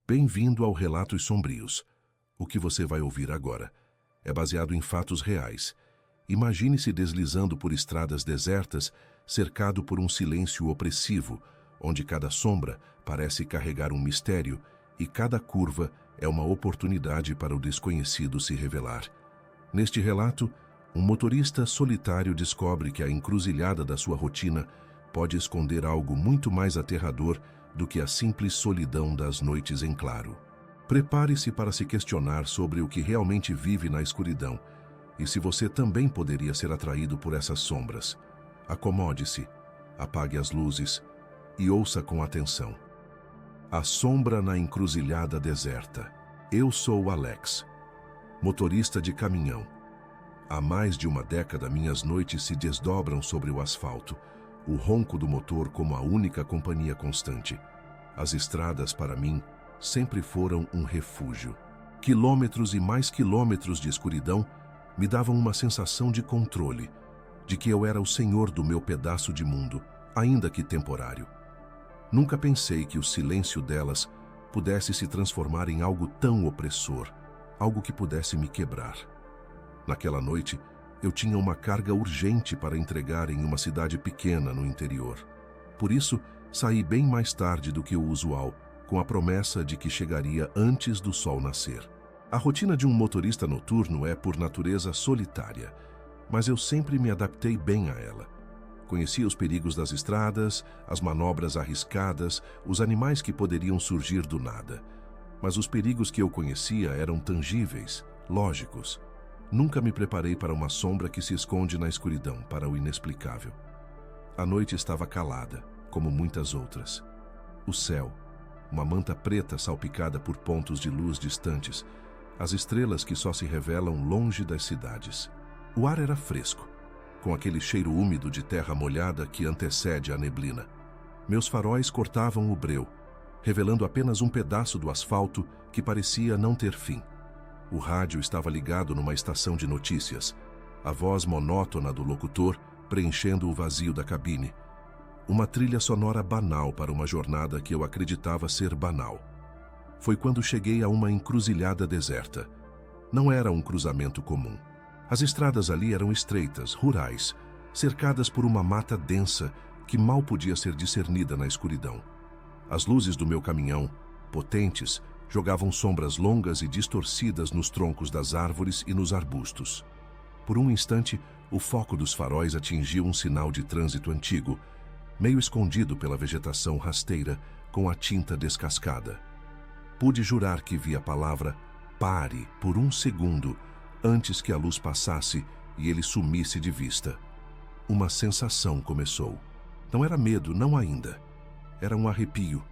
Bem-vindo ao Relatos Sombrios. O que você vai ouvir agora é baseado em fatos reais. Imagine-se deslizando por estradas desertas, cercado por um silêncio opressivo, onde cada sombra parece carregar um mistério e cada curva é uma oportunidade para o desconhecido se revelar. Neste relato, um motorista solitário descobre que a encruzilhada da sua rotina pode esconder algo muito mais aterrador do que a simples solidão das noites em claro. Prepare-se para se questionar sobre o que realmente vive na escuridão e se você também poderia ser atraído por essas sombras. Acomode-se, apague as luzes e ouça com atenção. A sombra na encruzilhada deserta. Eu sou Alex, motorista de caminhão. Há mais de uma década minhas noites se desdobram sobre o asfalto, o ronco do motor como a única companhia constante. As estradas, para mim, sempre foram um refúgio. Quilômetros e mais quilômetros de escuridão me davam uma sensação de controle, de que eu era o senhor do meu pedaço de mundo, ainda que temporário. Nunca pensei que o silêncio delas pudesse se transformar em algo tão opressor, algo que pudesse me quebrar. Naquela noite, eu tinha uma carga urgente para entregar em uma cidade pequena no interior. Por isso, saí bem mais tarde do que o usual, com a promessa de que chegaria antes do sol nascer. A rotina de um motorista noturno é, por natureza, solitária, mas eu sempre me adaptei bem a ela. Conhecia os perigos das estradas, as manobras arriscadas, os animais que poderiam surgir do nada. Mas os perigos que eu conhecia eram tangíveis, lógicos. Nunca me preparei para uma sombra que se esconde na escuridão, para o inexplicável. A noite estava calada, como muitas outras. O céu, uma manta preta salpicada por pontos de luz distantes, as estrelas que só se revelam longe das cidades. O ar era fresco, com aquele cheiro úmido de terra molhada que antecede a neblina. Meus faróis cortavam o breu, revelando apenas um pedaço do asfalto que parecia não ter fim. O rádio estava ligado numa estação de notícias, a voz monótona do locutor preenchendo o vazio da cabine. Uma trilha sonora banal para uma jornada que eu acreditava ser banal. Foi quando cheguei a uma encruzilhada deserta. Não era um cruzamento comum. As estradas ali eram estreitas, rurais, cercadas por uma mata densa que mal podia ser discernida na escuridão. As luzes do meu caminhão, potentes, jogavam sombras longas e distorcidas nos troncos das árvores e nos arbustos. Por um instante, o foco dos faróis atingiu um sinal de trânsito antigo, meio escondido pela vegetação rasteira com a tinta descascada. Pude jurar que vi a palavra "pare" por um segundo antes que a luz passasse e ele sumisse de vista. Uma sensação começou. Não era medo, não ainda. Era um arrepio.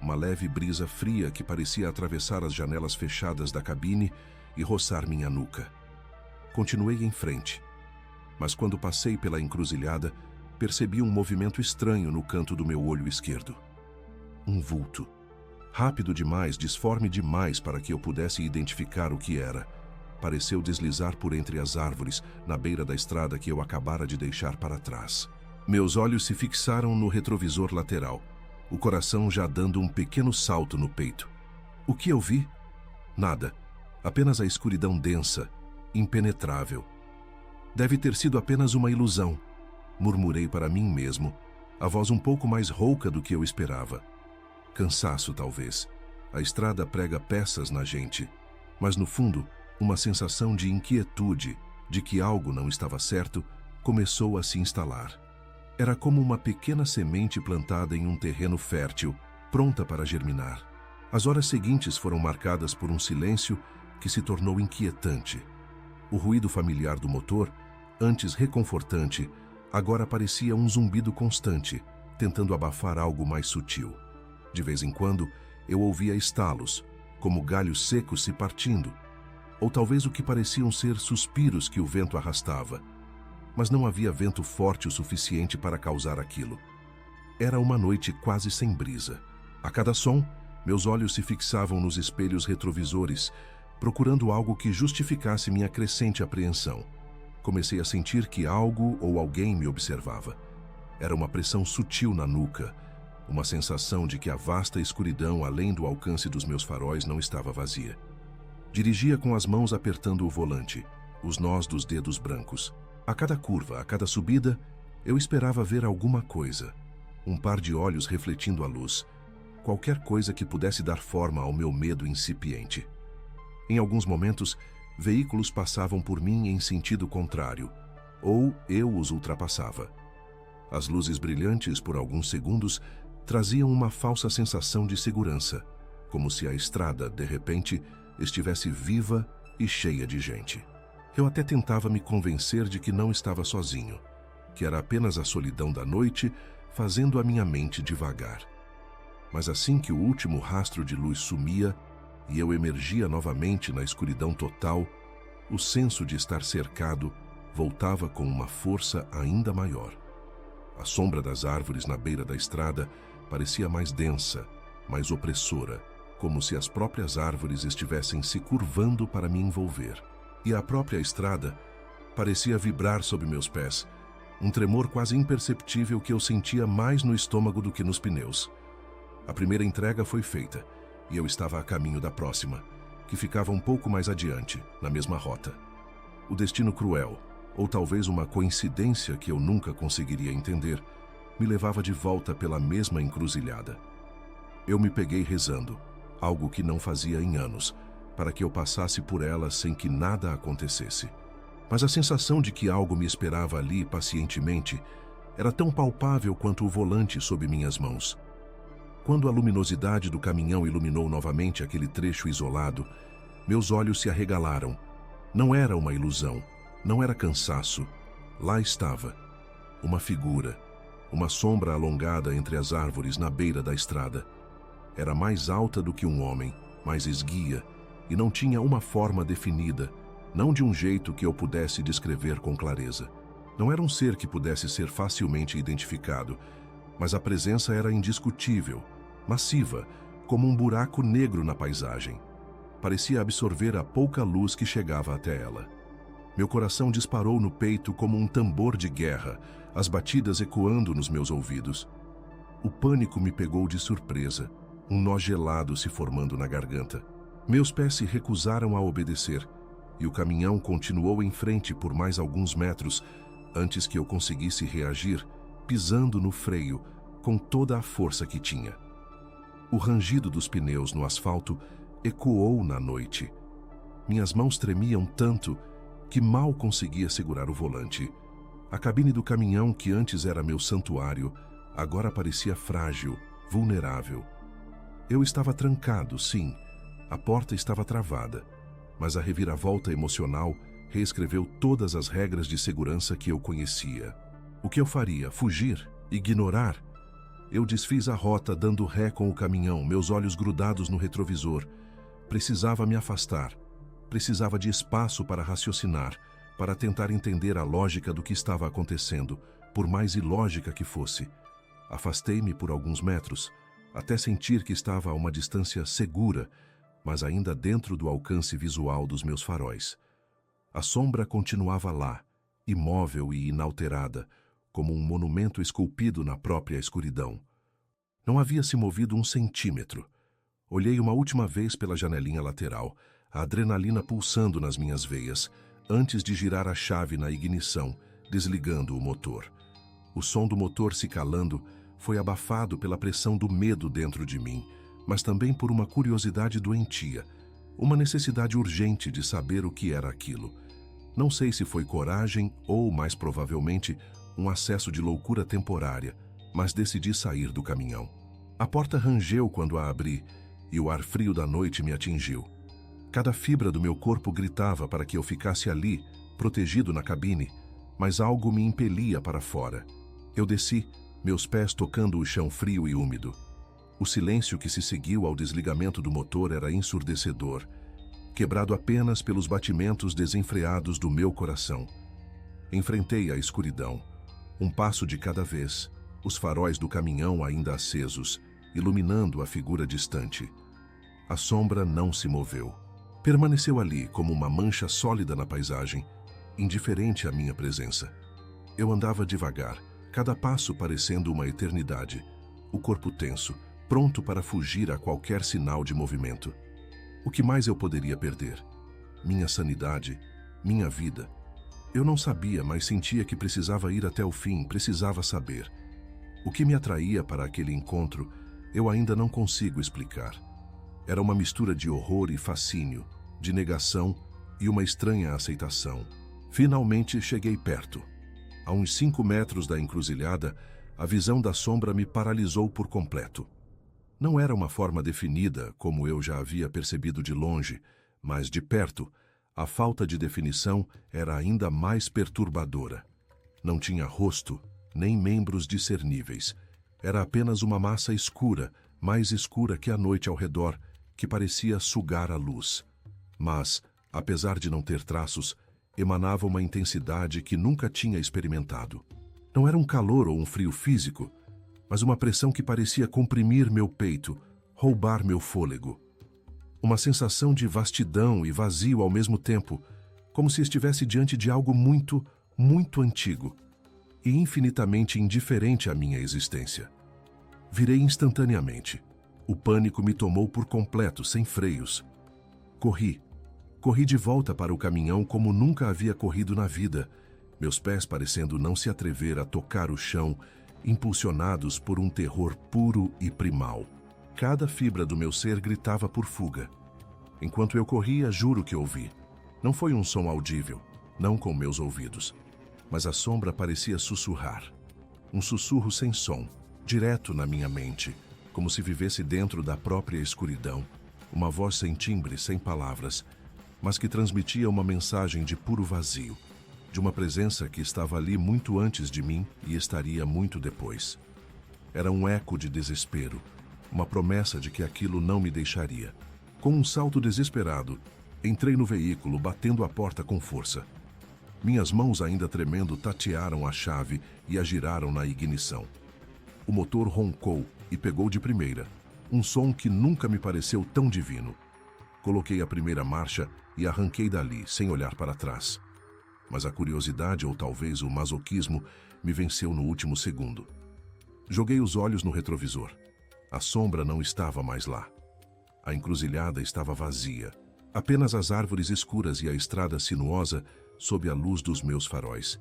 Uma leve brisa fria que parecia atravessar as janelas fechadas da cabine e roçar minha nuca. Continuei em frente, mas quando passei pela encruzilhada, percebi um movimento estranho no canto do meu olho esquerdo. Um vulto. Rápido demais, disforme demais para que eu pudesse identificar o que era. Pareceu deslizar por entre as árvores, na beira da estrada que eu acabara de deixar para trás. Meus olhos se fixaram no retrovisor lateral, o coração já dando um pequeno salto no peito. O que eu vi? Nada. Apenas a escuridão densa, impenetrável. Deve ter sido apenas uma ilusão, murmurei para mim mesmo, a voz um pouco mais rouca do que eu esperava. Cansaço, talvez. A estrada prega peças na gente, mas no fundo, uma sensação de inquietude, de que algo não estava certo, começou a se instalar. Era como uma pequena semente plantada em um terreno fértil, pronta para germinar. As horas seguintes foram marcadas por um silêncio que se tornou inquietante. O ruído familiar do motor, antes reconfortante, agora parecia um zumbido constante, tentando abafar algo mais sutil. De vez em quando, eu ouvia estalos, como galhos secos se partindo, ou talvez o que pareciam ser suspiros que o vento arrastava. Mas não havia vento forte o suficiente para causar aquilo. Era uma noite quase sem brisa. A cada som, meus olhos se fixavam nos espelhos retrovisores, procurando algo que justificasse minha crescente apreensão. Comecei a sentir que algo ou alguém me observava. Era uma pressão sutil na nuca, uma sensação de que a vasta escuridão além do alcance dos meus faróis não estava vazia. Dirigia com as mãos apertando o volante, os nós dos dedos brancos. A cada curva, a cada subida, eu esperava ver alguma coisa. Um par de olhos refletindo a luz. Qualquer coisa que pudesse dar forma ao meu medo incipiente. Em alguns momentos, veículos passavam por mim em sentido contrário, ou eu os ultrapassava. As luzes brilhantes, por alguns segundos, traziam uma falsa sensação de segurança, como se a estrada, de repente, estivesse viva e cheia de gente. Eu até tentava me convencer de que não estava sozinho, que era apenas a solidão da noite fazendo a minha mente divagar. Mas assim que o último rastro de luz sumia e eu emergia novamente na escuridão total, o senso de estar cercado voltava com uma força ainda maior. A sombra das árvores na beira da estrada parecia mais densa, mais opressora, como se as próprias árvores estivessem se curvando para me envolver. E a própria estrada parecia vibrar sob meus pés, um tremor quase imperceptível que eu sentia mais no estômago do que nos pneus. A primeira entrega foi feita, e eu estava a caminho da próxima, que ficava um pouco mais adiante, na mesma rota. O destino cruel, ou talvez uma coincidência que eu nunca conseguiria entender, me levava de volta pela mesma encruzilhada. Eu me peguei rezando, algo que não fazia em anos, para que eu passasse por ela sem que nada acontecesse. Mas a sensação de que algo me esperava ali pacientemente era tão palpável quanto o volante sob minhas mãos. Quando a luminosidade do caminhão iluminou novamente aquele trecho isolado, meus olhos se arregalaram. Não era uma ilusão, não era cansaço. Lá estava, uma figura, uma sombra alongada entre as árvores na beira da estrada. Era mais alta do que um homem, mais esguia, e não tinha uma forma definida, não de um jeito que eu pudesse descrever com clareza. Não era um ser que pudesse ser facilmente identificado, mas a presença era indiscutível, massiva, como um buraco negro na paisagem. Parecia absorver a pouca luz que chegava até ela. Meu coração disparou no peito como um tambor de guerra, as batidas ecoando nos meus ouvidos. O pânico me pegou de surpresa, um nó gelado se formando na garganta. Meus pés se recusaram a obedecer, e o caminhão continuou em frente por mais alguns metros, antes que eu conseguisse reagir, pisando no freio com toda a força que tinha. O rangido dos pneus no asfalto ecoou na noite. Minhas mãos tremiam tanto que mal conseguia segurar o volante. A cabine do caminhão, que antes era meu santuário, agora parecia frágil, vulnerável. Eu estava trancado, sim. A porta estava travada, mas a reviravolta emocional reescreveu todas as regras de segurança que eu conhecia. O que eu faria? Fugir? Ignorar? Eu desfiz a rota dando ré com o caminhão, meus olhos grudados no retrovisor. Precisava me afastar. Precisava de espaço para raciocinar, para tentar entender a lógica do que estava acontecendo, por mais ilógica que fosse. Afastei-me por alguns metros, até sentir que estava a uma distância segura, mas ainda dentro do alcance visual dos meus faróis. A sombra continuava lá, imóvel e inalterada, como um monumento esculpido na própria escuridão. Não havia se movido um centímetro. Olhei uma última vez pela janelinha lateral, a adrenalina pulsando nas minhas veias, antes de girar a chave na ignição, desligando o motor. O som do motor se calando foi abafado pela pressão do medo dentro de mim, mas também por uma curiosidade doentia, uma necessidade urgente de saber o que era aquilo. Não sei se foi coragem ou, mais provavelmente, um acesso de loucura temporária, mas decidi sair do caminhão. A porta rangeu quando a abri e o ar frio da noite me atingiu. Cada fibra do meu corpo gritava para que eu ficasse ali, protegido na cabine, mas algo me impelia para fora. Eu desci, meus pés tocando o chão frio e úmido. O silêncio que se seguiu ao desligamento do motor era ensurdecedor, quebrado apenas pelos batimentos desenfreados do meu coração. Enfrentei a escuridão, um passo de cada vez, os faróis do caminhão ainda acesos, iluminando a figura distante. A sombra não se moveu. Permaneceu ali como uma mancha sólida na paisagem, indiferente à minha presença. Eu andava devagar, cada passo parecendo uma eternidade, o corpo tenso, pronto para fugir a qualquer sinal de movimento. O que mais eu poderia perder? Minha sanidade, minha vida. Eu não sabia, mas sentia que precisava ir até o fim, precisava saber. O que me atraía para aquele encontro, eu ainda não consigo explicar. Era uma mistura de horror e fascínio, de negação e uma estranha aceitação. Finalmente cheguei perto. A uns 5 metros da encruzilhada, a visão da sombra me paralisou por completo. Não era uma forma definida, como eu já havia percebido de longe, mas de perto, a falta de definição era ainda mais perturbadora. Não tinha rosto, nem membros discerníveis. Era apenas uma massa escura, mais escura que a noite ao redor, que parecia sugar a luz. Mas, apesar de não ter traços, emanava uma intensidade que nunca tinha experimentado. Não era um calor ou um frio físico, mas uma pressão que parecia comprimir meu peito, roubar meu fôlego. Uma sensação de vastidão e vazio ao mesmo tempo, como se estivesse diante de algo muito, muito antigo e infinitamente indiferente à minha existência. Virei instantaneamente. O pânico me tomou por completo, sem freios. Corri. Corri de volta para o caminhão como nunca havia corrido na vida, meus pés parecendo não se atrever a tocar o chão, impulsionados por um terror puro e primal. Cada fibra do meu ser gritava por fuga. Enquanto eu corria, juro que ouvi. Não foi um som audível, não com meus ouvidos, mas a sombra parecia sussurrar. Um sussurro sem som, direto na minha mente, como se vivesse dentro da própria escuridão. Uma voz sem timbre, sem palavras, mas que transmitia uma mensagem de puro vazio, de uma presença que estava ali muito antes de mim e estaria muito depois. Era um eco de desespero, uma promessa de que aquilo não me deixaria. Com um salto desesperado, entrei no veículo, batendo a porta com força. Minhas mãos ainda tremendo tatearam a chave e a giraram na ignição. O motor roncou e pegou de primeira, um som que nunca me pareceu tão divino. Coloquei a primeira marcha e arranquei dali, sem olhar para trás. Mas a curiosidade, ou talvez o masoquismo, me venceu no último segundo. Joguei os olhos no retrovisor. A sombra não estava mais lá. A encruzilhada estava vazia. Apenas as árvores escuras e a estrada sinuosa sob a luz dos meus faróis.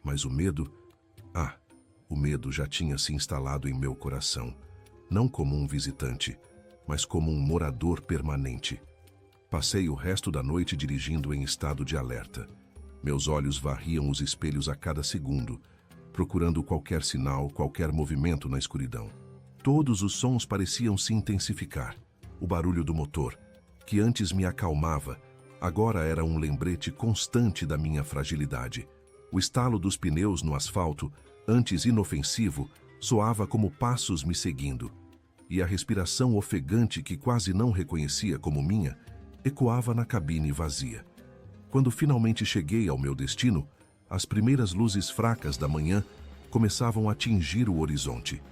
Mas o medo... o medo já tinha se instalado em meu coração. Não como um visitante, mas como um morador permanente. Passei o resto da noite dirigindo em estado de alerta. Meus olhos varriam os espelhos a cada segundo, procurando qualquer sinal, qualquer movimento na escuridão. Todos os sons pareciam se intensificar. O barulho do motor, que antes me acalmava, agora era um lembrete constante da minha fragilidade. O estalo dos pneus no asfalto, antes inofensivo, soava como passos me seguindo. E a respiração ofegante que quase não reconhecia como minha, ecoava na cabine vazia. Quando finalmente cheguei ao meu destino, as primeiras luzes fracas da manhã começavam a tingir o horizonte.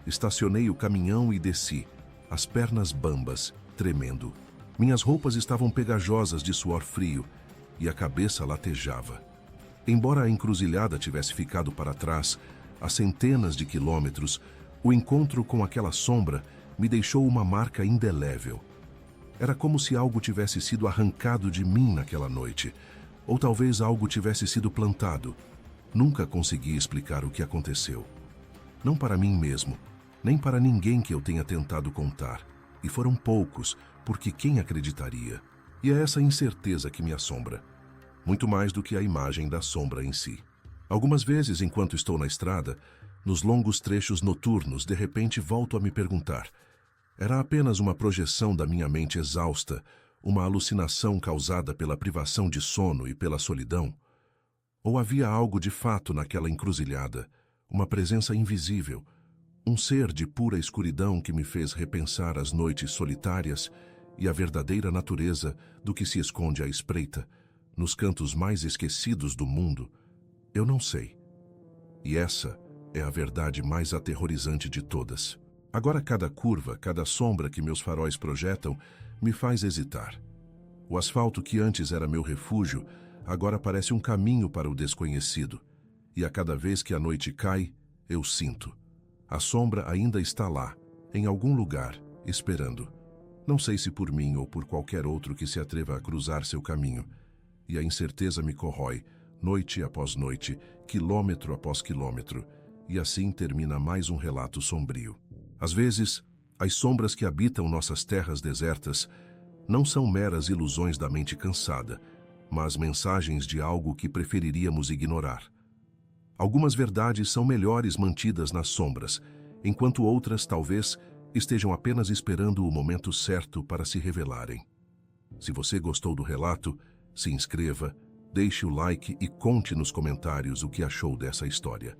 Estacionei o caminhão e desci, as pernas bambas, tremendo. Minhas roupas estavam pegajosas de suor frio e a cabeça latejava. Embora a encruzilhada tivesse ficado para trás, a centenas de quilômetros, o encontro com aquela sombra me deixou uma marca indelével. Era como se algo tivesse sido arrancado de mim naquela noite, ou talvez algo tivesse sido plantado. Nunca consegui explicar o que aconteceu. Não para mim mesmo, nem para ninguém que eu tenha tentado contar. E foram poucos, porque quem acreditaria? E é essa incerteza que me assombra. Muito mais do que a imagem da sombra em si. Algumas vezes, enquanto estou na estrada, nos longos trechos noturnos, de repente volto a me perguntar: era apenas uma projeção da minha mente exausta, uma alucinação causada pela privação de sono e pela solidão? Ou havia algo de fato naquela encruzilhada, uma presença invisível, um ser de pura escuridão que me fez repensar as noites solitárias e a verdadeira natureza do que se esconde à espreita, nos cantos mais esquecidos do mundo? Eu não sei. E essa é a verdade mais aterrorizante de todas. Agora cada curva, cada sombra que meus faróis projetam, me faz hesitar. O asfalto que antes era meu refúgio, agora parece um caminho para o desconhecido. E a cada vez que a noite cai, eu sinto. A sombra ainda está lá, em algum lugar, esperando. Não sei se por mim ou por qualquer outro que se atreva a cruzar seu caminho. E a incerteza me corrói, noite após noite, quilômetro após quilômetro. E assim termina mais um relato sombrio. Às vezes, as sombras que habitam nossas terras desertas não são meras ilusões da mente cansada, mas mensagens de algo que preferiríamos ignorar. Algumas verdades são melhores mantidas nas sombras, enquanto outras, talvez, estejam apenas esperando o momento certo para se revelarem. Se você gostou do relato, se inscreva, deixe o like e conte nos comentários o que achou dessa história.